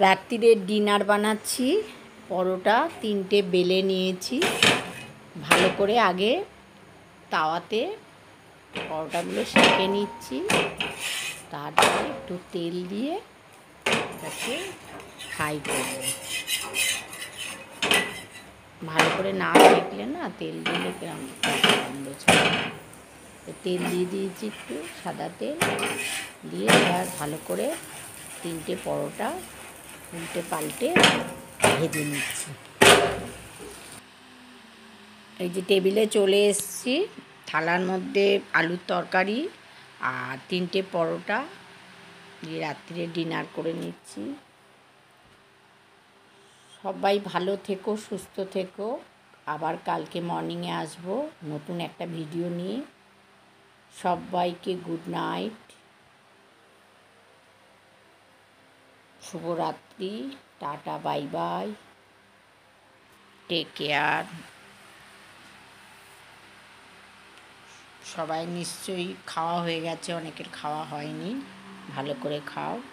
রাত্রিরে ডিনার বানাচ্ছি। পরোটা 3টে বেলে নিয়েছি। ভালো করে আগে তাওয়াতে পরোটাগুলো সেঁকে নিচ্ছি, তারপরে একটু তেল দিয়ে এটাকে ফ্রাই করব। ভালো করে না সেঁকলে না তেল দিলে কিরম গন্ধ ছাড়ে। তেল দিয়ে দিয়েছি, একটু সাদা তেল দিয়ে এবার ভালো করে 3টে পরোটা উল্টে পাল্টে ভেজে নিচ্ছি। এই যে টেবিলে চলে এসেছি, থালার মধ্যে আলুর তরকারি আর 3টে পরোটা দিয়ে রাত্রিরে ডিনার করে নিচ্ছি। সবাই ভালো থেকো, সুস্থ থেকো। আবার কালকে মর্নিংয়ে আসবো নতুন একটা ভিডিও নিয়ে। সবাইকে গুড নাইট, শুভরাত্রি, tata, bye bye, take care. সবাই নিশ্চয়ই খাওয়া হয়ে গেছে, অনেকের খাওয়া হয়নি, ভালো করে খাও।